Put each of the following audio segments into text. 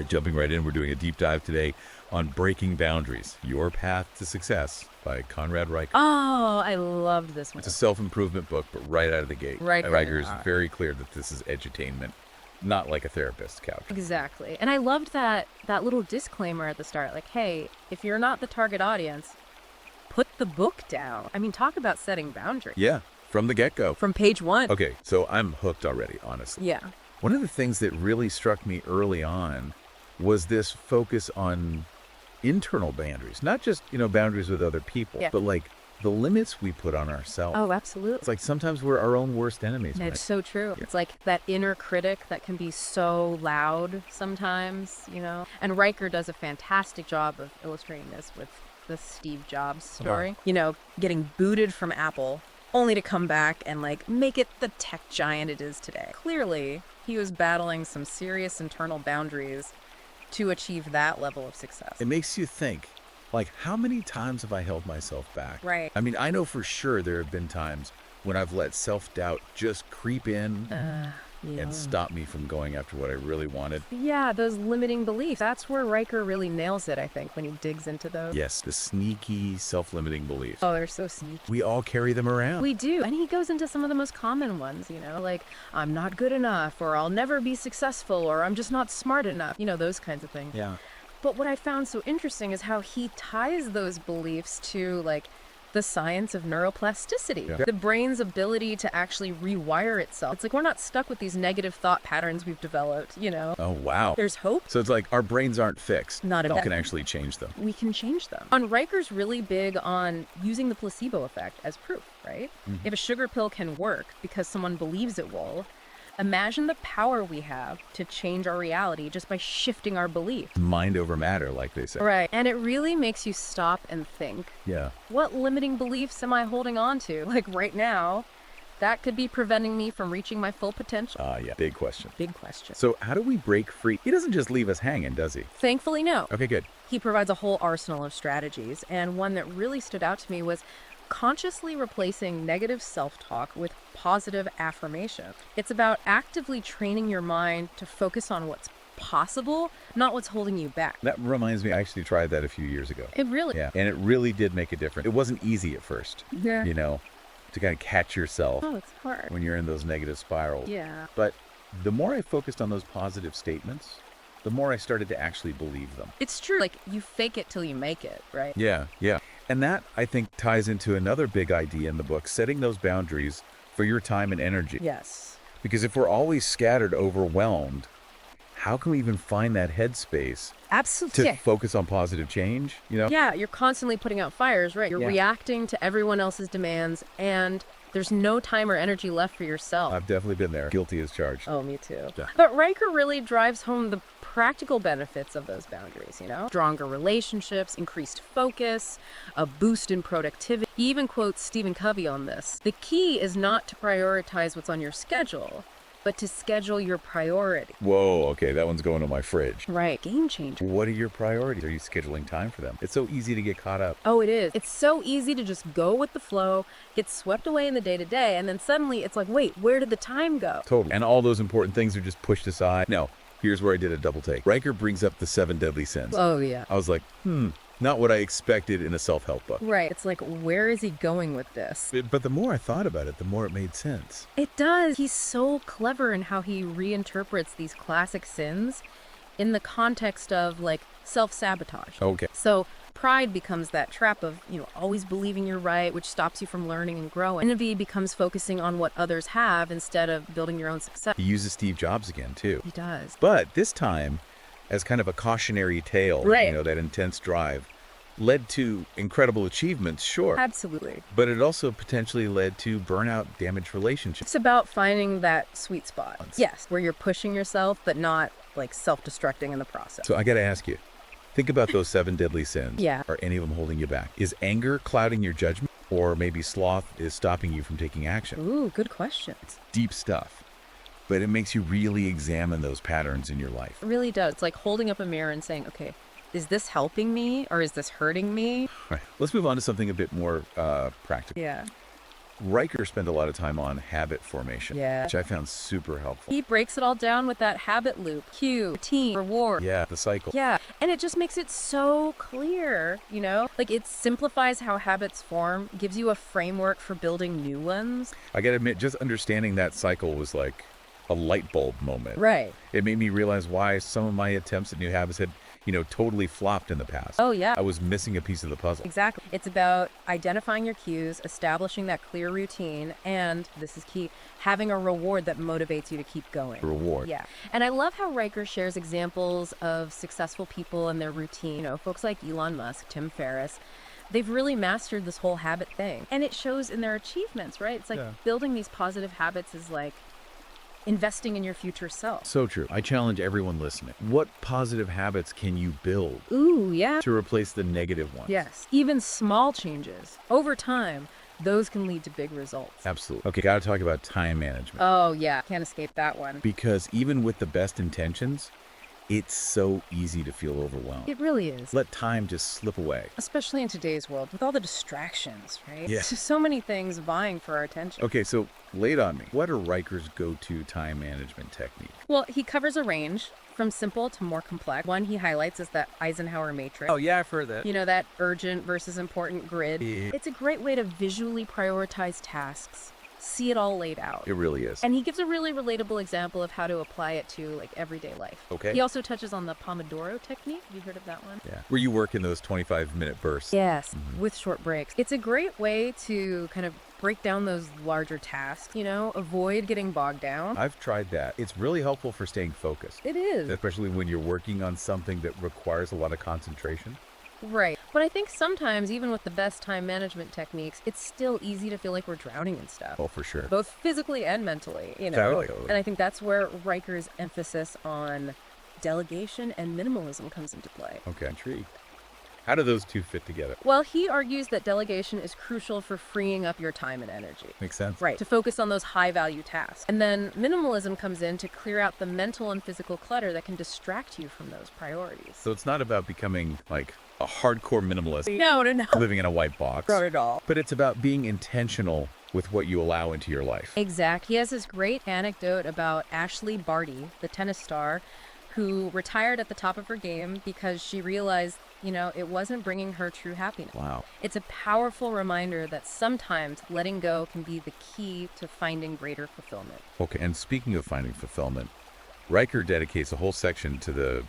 right, jumping right in, we're doing a deep dive today on Breaking Boundaries, Your Path to Success by Conrad Riker. Oh, I loved this one. It's a self-improvement book, but right out of the gate. Right. Riker is very clear that this is edutainment, not like a therapist's couch. Exactly. And I loved that little disclaimer at the start, like, hey, if you're not the target audience, put the book down. I mean, talk about setting boundaries. Yeah, from the get-go. From page 1. Okay, so I'm hooked already, honestly. Yeah. One of the things that really struck me early on was this focus on internal boundaries, not just, boundaries with other people, but like the limits we put on ourselves. Oh, absolutely. It's like sometimes we're our own worst enemies. It's so true. Yeah. It's like that inner critic that can be so loud sometimes, And Riker does a fantastic job of illustrating this with the Steve Jobs story. Getting booted from Apple only to come back and make it the tech giant it is today. Clearly, he was battling some serious internal boundaries to achieve that level of success. It makes you think, how many times have I held myself back? Right. I mean, I know for sure there have been times when I've let self-doubt just creep in and stop me from going after what I really wanted. Yeah, those limiting beliefs. That's where Riker really nails it, I think, when he digs into those. Yes, the sneaky self-limiting beliefs. Oh, they're so sneaky. We all carry them around. We do. And he goes into some of the most common ones, like, I'm not good enough, or I'll never be successful, or I'm just not smart enough, those kinds of things. Yeah. But what I found so interesting is how he ties those beliefs to, the science of neuroplasticity, the brain's ability to actually rewire itself. It's like we're not stuck with these negative thought patterns we've developed, Oh, wow. There's hope. So it's like our brains aren't fixed. Not at all. We can actually change them. We can change them. And Riker's really big on using the placebo effect as proof, right? If a sugar pill can work because someone believes it will, imagine the power we have to change our reality just by shifting our belief. Mind over matter, like they say. Right. And it really makes you stop and think. Yeah. What limiting beliefs am I holding on to? Right now, that could be preventing me from reaching my full potential. Yeah. Big question. Big question. So how do we break free? He doesn't just leave us hanging, does he? Thankfully, no. Okay, good. He provides a whole arsenal of strategies. And one that really stood out to me was consciously replacing negative self-talk with positive affirmation. It's about actively training your mind to focus on what's possible, not what's holding you back. That reminds me, I actually tried that a few years ago. It really... Yeah, and it really did make a difference. It wasn't easy at first, Yeah. to kind of catch yourself Oh, it's hard. when you're in those negative spirals. Yeah. But the more I focused on those positive statements, the more I started to actually believe them. It's true. You fake it till you make it, right? Yeah. And that, I think, ties into another big idea in the book, setting those boundaries for your time and energy. Yes. Because if we're always scattered, overwhelmed, how can we even find that headspace Absolutely. to focus on positive change? Yeah, you're constantly putting out fires, right? You're Yeah. reacting to everyone else's demands, and there's no time or energy left for yourself. I've definitely been there. Guilty as charged. Oh, me too. Yeah. But Riker really drives home the practical benefits of those boundaries, Stronger relationships, increased focus, a boost in productivity. He even quotes Stephen Covey on this. The key is not to prioritize what's on your schedule, but to schedule your priority. Whoa, okay, that one's going to my fridge. Right, game changer. What are your priorities? Are you scheduling time for them? It's so easy to get caught up. Oh, it is. It's so easy to just go with the flow, get swept away in the day-to-day, and then suddenly it's like, wait, where did the time go? Totally. And all those important things are just pushed aside. No, here's where I did a double take. Riker brings up the 7 deadly sins. Oh, yeah. I was like, not what I expected in a self-help book. Right. It's like, where is he going with this? But the more I thought about it, the more it made sense. It does. He's so clever in how he reinterprets these classic sins in the context of, self-sabotage. Okay. So pride becomes that trap of, always believing you're right, which stops you from learning and growing. Envy becomes focusing on what others have instead of building your own success. He uses Steve Jobs again, too. He does. But this time, as kind of a cautionary tale, Right. That intense drive, led to incredible achievements, sure. Absolutely. But it also potentially led to burnout, damaged relationships. It's about finding that sweet spot. Yes, where you're pushing yourself, but not self-destructing in the process. So I got to ask you, think about those 7 deadly sins. Yeah. Are any of them holding you back? Is anger clouding your judgment? Or maybe sloth is stopping you from taking action? Ooh, good question. It's deep stuff. But it makes you really examine those patterns in your life. It really does. It's like holding up a mirror and saying, okay, is this helping me or is this hurting me? Right. Let's move on to something a bit more practical. Yeah. Riker spent a lot of time on habit formation, Yeah. which I found super helpful. He breaks it all down with that habit loop. Cue, routine, reward. Yeah, the cycle. Yeah, and it just makes it so clear, you know? Like, it simplifies how habits form, gives you a framework for building new ones. I gotta admit, just understanding that cycle was like a light bulb moment. Right. It made me realize why some of my attempts at new habits had, totally flopped in the past. Oh, yeah. I was missing a piece of the puzzle. Exactly. It's about identifying your cues, establishing that clear routine, and, this is key, having a reward that motivates you to keep going. Reward. Yeah. And I love how Riker shares examples of successful people and their routine. You know, folks like Elon Musk, Tim Ferriss. They've really mastered this whole habit thing. And it shows in their achievements, right? It's like building these positive habits is like investing in your future self. So true. I challenge everyone listening. What positive habits can you build Ooh, yeah. to replace the negative ones? Yes. Even small changes over time, those can lead to big results. Absolutely. Okay, gotta talk about time management. Oh, yeah. Can't escape that one. Because even with the best intentions, it's so easy to feel overwhelmed. It really is. Let time just slip away. Especially in today's world with all the distractions, right? Yeah. There's so many things vying for our attention. Okay, so lay it on me. What are Riker's go-to time management technique? Well, he covers a range from simple to more complex. One he highlights is the Eisenhower matrix. Oh, yeah, I've heard that. You know, that urgent versus important grid. Yeah. It's a great way to visually prioritize tasks, see it all laid out. It really is. And he gives a really relatable example of how to apply it to like everyday life. Okay. He also touches on the Pomodoro technique. Have you heard of that one? Yeah. Where you work in those 25-minute bursts. Yes, with short breaks. It's a great way to kind of break down those larger tasks, you know, avoid getting bogged down. I've tried that. It's really helpful for staying focused, It is. especially when you're working on something that requires a lot of concentration. Right. But I think sometimes, even with the best time management techniques, it's still easy to feel like we're drowning in stuff. Oh, for sure. Both physically and mentally, you know. Totally. And I think that's where Riker's emphasis on delegation and minimalism comes into play. Okay, intrigued. How do those two fit together? Well, he argues that delegation is crucial for freeing up your time and energy. Makes sense. Right, to focus on those high-value tasks. And then minimalism comes in to clear out the mental and physical clutter that can distract you from those priorities. So it's not about becoming like a hardcore minimalist, No. living in a white box. Not at all. But it's about being intentional with what you allow into your life. Exact. He has this great anecdote about Ashley Barty, the tennis star, who retired at the top of her game because she realized, you know, it wasn't bringing her true happiness. Wow. It's a powerful reminder that sometimes letting go can be the key to finding greater fulfillment. Okay, and speaking of finding fulfillment, Riker dedicates a whole section to the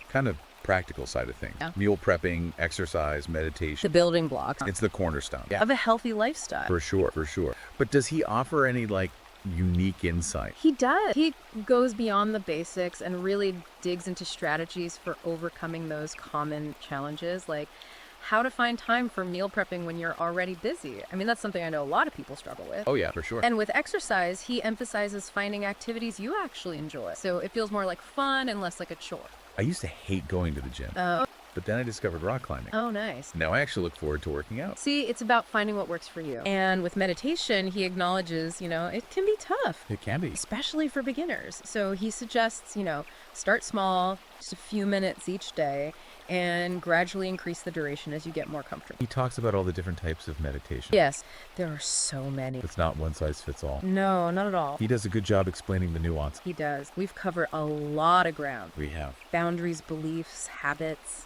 kind of practical side of things. Yeah. Meal prepping, exercise, The meditation. building blocks It's the cornerstone. of a healthy lifestyle. For sure, for sure. But does he offer any like unique insight? He does. He goes beyond the basics and really digs into strategies for overcoming those common challenges, like how to find time for meal prepping when you're already busy. I mean, that's something I know a lot of people struggle with. Oh yeah, for sure. And with exercise, he emphasizes finding activities you actually enjoy. So it feels more like fun and less like a chore. I used to hate going to the gym, Oh, but then I discovered rock climbing. oh, nice. Now I actually look forward to working out. See, it's about finding what works for you. And with meditation, he acknowledges, you know, it can be tough, It can be. especially for beginners. So he suggests, you know, start small, just a few minutes each day, and gradually increase the duration as you get more comfortable. He talks about all the different types of meditation. Yes, there are so many. It's not one size fits all. No, not at all. He does a good job explaining the nuance. He does. We've covered a lot of ground. We have. Boundaries, beliefs, habits,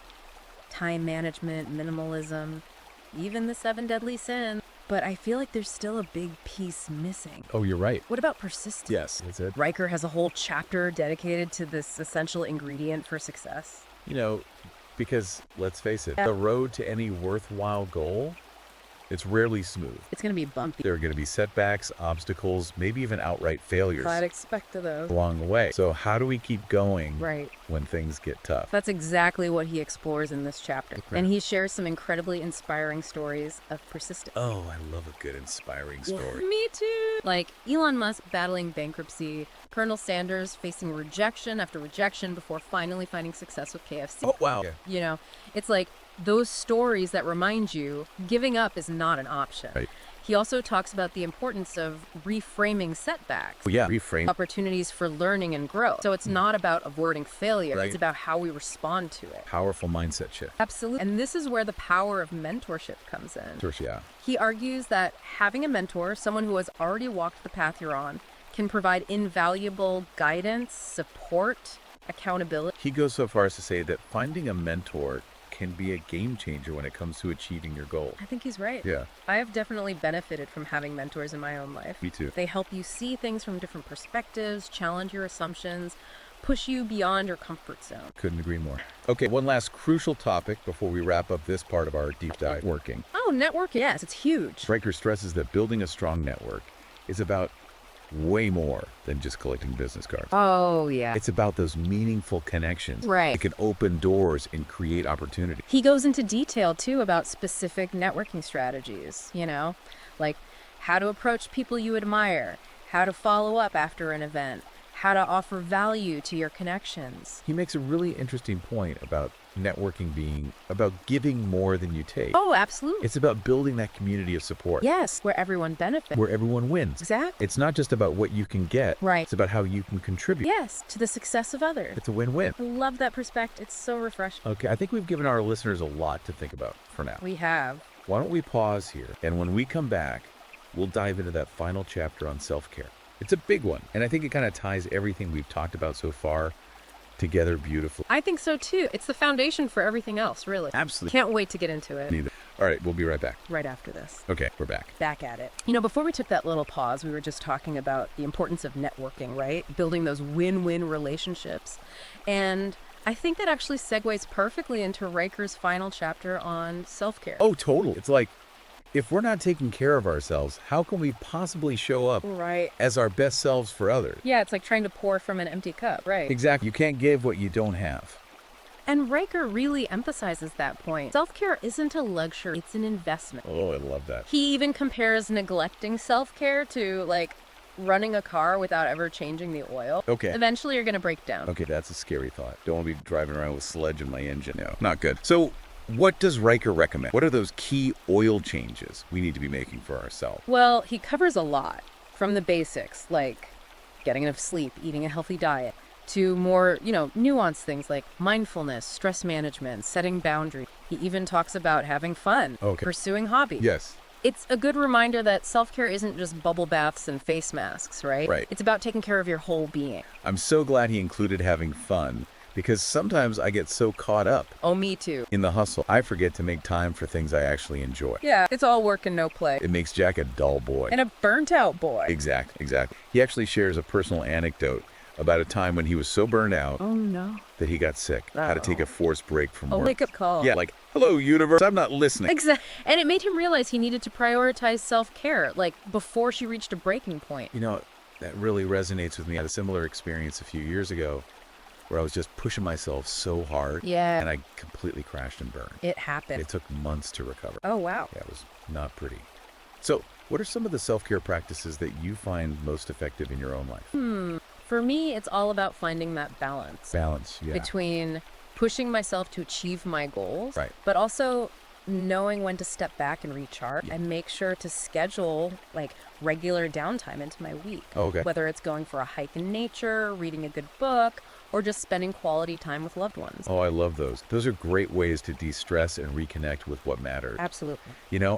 time management, minimalism, even the 7 deadly sins. But I feel like there's still a big piece missing. Oh, you're right. What about persistence? Yes, that's it. Riker has a whole chapter dedicated to this essential ingredient for success. You know, because let's face it, the road to any worthwhile goal, it's rarely smooth. It's going to be bumpy. There are going to be setbacks, obstacles, maybe even outright failures I'd expect of those. along the way. So how do we keep going Right. when things get tough? That's exactly what he explores in this chapter. Okay. And he shares some incredibly inspiring stories of persistence. Oh, I love a good inspiring story. Me too. Like Elon Musk battling bankruptcy, Colonel Sanders facing rejection after rejection before finally finding success with KFC. Oh, wow. Yeah. You know, it's like those stories that remind you giving up is not an option. Right. He also talks about the importance of reframing setbacks. Well, yeah, reframe. Opportunities for learning and growth. So it's not about avoiding failure, Right. it's about how we respond to it. Powerful mindset shift. Absolutely. And this is where the power of mentorship comes in. Sure, yeah. He argues that having a mentor, someone who has already walked the path you're on, can provide invaluable guidance, support, accountability. He goes so far as to say that finding a mentor can be a game changer when it comes to achieving your goal. I think he's right. Yeah, I have definitely benefited from having mentors in my own life. me too. They help you see things from different perspectives, challenge your assumptions, push you beyond your comfort zone. Couldn't agree more. Okay, one last crucial topic before we wrap up this part of our deep dive working. Oh, networking. Yes, it's huge. Riker stresses that building a strong network is about way more than just collecting business cards. Oh, yeah. It's about those meaningful connections. Right. It can open doors and create opportunity. He goes into detail, too, about specific networking strategies, like how to approach people you admire, how to follow up after an event, how to offer value to your connections. He makes a really interesting point about networking being about giving more than you take. Oh, absolutely. It's about building that community of support. Yes, where everyone benefits. Where everyone wins. Exactly. It's not just about what you can get. Right. It's about how you can contribute. Yes, to the success of others. It's a win-win. I love that perspective. It's so refreshing. Okay, I think we've given our listeners a lot to think about for now. We have. Why don't we pause here, and when we come back, we'll dive into that final chapter on self-care. It's a big one, and I think it kind of ties everything we've talked about so far together beautifully. I think so too. It's the foundation for everything else, really. Absolutely. Can't wait to get into it. Neither. All right, we'll be right back. Right after this. Okay, we're back. Back at it. Before we took that little pause, we were just talking about the importance of networking, right? Building those win-win relationships. And I think that actually segues perfectly into Riker's final chapter on self-care. Oh, totally. It's like, if we're not taking care of ourselves, how can we possibly show up Right. as our best selves for others? Yeah, it's like trying to pour from an empty cup, right? Exactly. You can't give what you don't have. And Riker really emphasizes that point. Self-care isn't a luxury, it's an investment. Oh, I love that. He even compares neglecting self-care to, like, running a car without ever changing the oil. Okay. Eventually, you're going to break down. Okay, that's a scary thought. Don't want to be driving around with sludge in my engine. No, not good. So, what does Riker recommend? What are those key oil changes we need to be making for ourselves? Well, he covers a lot, from the basics, like getting enough sleep, eating a healthy diet, to more, nuanced things like mindfulness, stress management, setting boundaries. He even talks about having fun, Okay. pursuing hobbies. Yes. It's a good reminder that self-care isn't just bubble baths and face masks, right? Right. It's about taking care of your whole being. I'm so glad he included having fun, because sometimes I get so caught up Oh, me too. in the hustle, I forget to make time for things I actually enjoy. Yeah, it's all work and no play. It makes Jack a dull boy. And a burnt-out boy. Exactly. He actually shares a personal anecdote about a time when he was so burned out Oh, no. that he got sick, had to take a forced break from A work. wake-up call. Yeah, like, hello, universe, I'm not listening. Exactly. And it made him realize he needed to prioritize self-care, like, before she reached a breaking point. That really resonates with me. I had a similar experience a few years ago where I was just pushing myself so hard. Yeah. And I completely crashed and burned. It happened. It took months to recover. Oh, wow. Yeah, it was not pretty. So, what are some of the self-care practices that you find most effective in your own life? For me, it's all about finding that balance Balance, yeah. between pushing myself to achieve my goals, Right. but also knowing when to step back and recharge and make sure to schedule like regular downtime into my week. Oh, okay. Whether it's going for a hike in nature, reading a good book, or just spending quality time with loved ones. Oh, I love those. Those are great ways to de-stress and reconnect with what matters. Absolutely.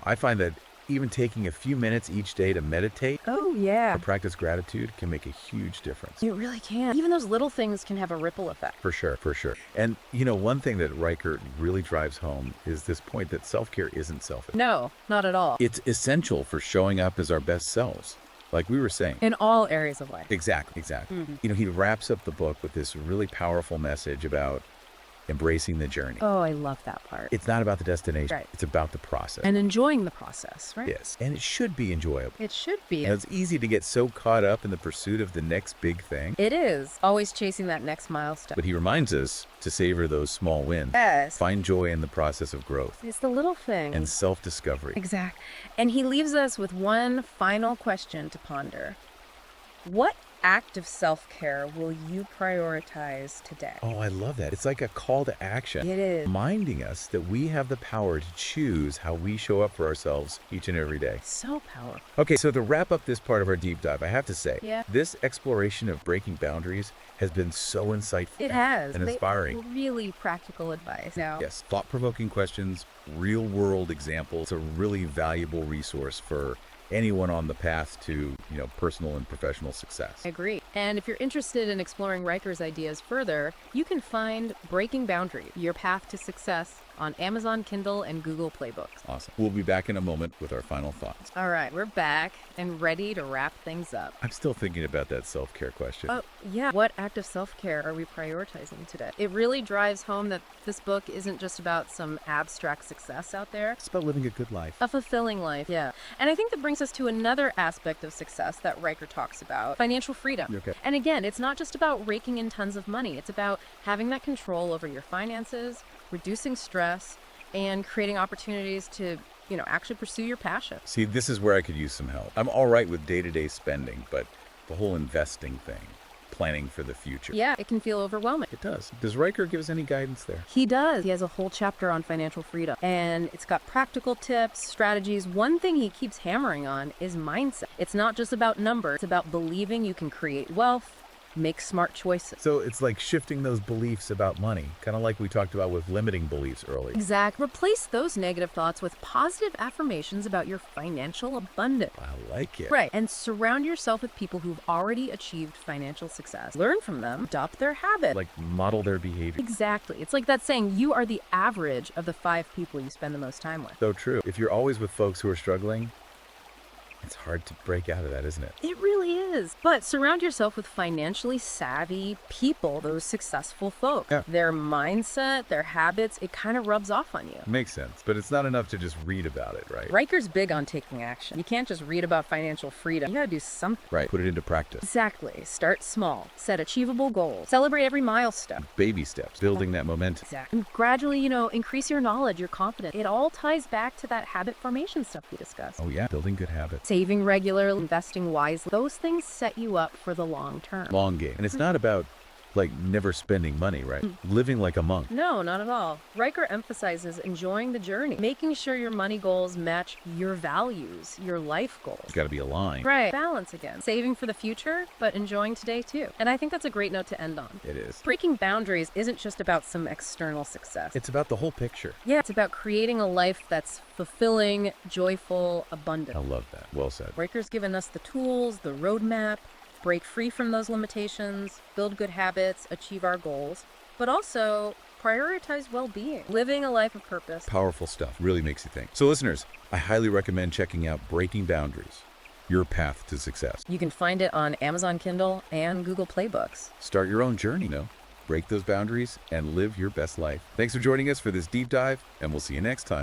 I find that even taking a few minutes each day to meditate Oh, yeah. or practice gratitude can make a huge difference. It really can. Even those little things can have a ripple effect. For sure, for sure. And, one thing that Riker really drives home is this point that self-care isn't selfish. No, not at all. It's essential for showing up as our best selves, like we were saying. In all areas of life. Exactly. He wraps up the book with this really powerful message about embracing the journey. Oh, I love that part. It's not about the destination. Right. It's about the process. And enjoying the process, right? Yes. And it should be enjoyable. It should be. It's easy to get so caught up in the pursuit of the next big thing. It is. Always chasing that next milestone. But he reminds us to savor those small wins. Yes. Find joy in the process of growth It's the little things. and self-discovery. Exact. And he leaves us with one final question to ponder. What act of self-care will you prioritize today? Oh, I love that. It's like a call to action. It is. Reminding us that we have the power to choose how we show up for ourselves each and every day. So powerful. Okay, so to wrap up this part of our deep dive, I have to say, Yeah. this exploration of breaking boundaries has been so insightful It has. and inspiring. Really practical advice. Now, Yes, thought-provoking questions, real-world examples. It's a really valuable resource for anyone on the path to, personal and professional success. I agree. And if you're interested in exploring Riker's ideas further, you can find Breaking Boundaries, Your Path to Success on Amazon Kindle and Google Play Books. Awesome. We'll be back in a moment with our final thoughts. All right, we're back and ready to wrap things up. I'm still thinking about that self-care question. Oh, yeah. What act of self-care are we prioritizing today? It really drives home that this book isn't just about some abstract success out there. It's about living a good life. A fulfilling life, yeah. And I think that brings us to another aspect of success that Riker talks about, financial freedom. Okay. And again, it's not just about raking in tons of money. It's about having that control over your finances, reducing stress, and creating opportunities to, actually pursue your passion. See, this is where I could use some help. I'm all right with day-to-day spending, but the whole investing thing, planning for the future. Yeah, it can feel overwhelming. It does. Does Riker give us any guidance there? He does. He has a whole chapter on financial freedom, and it's got practical tips, strategies. One thing he keeps hammering on is mindset. It's not just about numbers. It's about believing you can create wealth, make smart choices. So it's like shifting those beliefs about money, kind of like we talked about with limiting beliefs earlier. Exact. Replace those negative thoughts with positive affirmations about your financial abundance. I like it. Right. And surround yourself with people who've already achieved financial success. Learn from them, adopt their habits. Like model their behavior. Exactly. It's like that saying, you are the average of the 5 people you spend the most time with. So true. If you're always with folks who are struggling, it's hard to break out of that, isn't it? It really is. But surround yourself with financially savvy people, those successful folk. Yeah. Their mindset, their habits, it kind of rubs off on you. Makes sense, but it's not enough to just read about it, right? Riker's big on taking action. You can't just read about financial freedom. You gotta do something. Right. Put it into practice. Exactly. Start small. Set achievable goals. Celebrate every milestone. Baby steps, building that momentum. Exactly. And gradually, increase your knowledge, your confidence. It all ties back to that habit formation stuff we discussed. Oh yeah, building good habits. Saving regularly, investing wisely. Those things set you up for the long term. Long game. And it's not about never spending money, right? Living like a monk. No, not at all. Riker emphasizes enjoying the journey, making sure your money goals match your values, your life goals. It's got to be aligned. Right. Balance again. Saving for the future, but enjoying today too. And I think that's a great note to end on. It is. Breaking boundaries isn't just about some external success. It's about the whole picture. Yeah, it's about creating a life that's fulfilling, joyful, abundant. I love that. Well said. Riker's given us the tools, the roadmap, break free from those limitations, build good habits, achieve our goals, but also prioritize well-being, living a life of purpose. Powerful stuff. Really makes you think. So listeners, I highly recommend checking out Breaking Boundaries, Your Path to Success. You can find it on Amazon Kindle and Google Play Books. Start your own journey, break those boundaries and live your best life. Thanks for joining us for this deep dive, and we'll see you next time.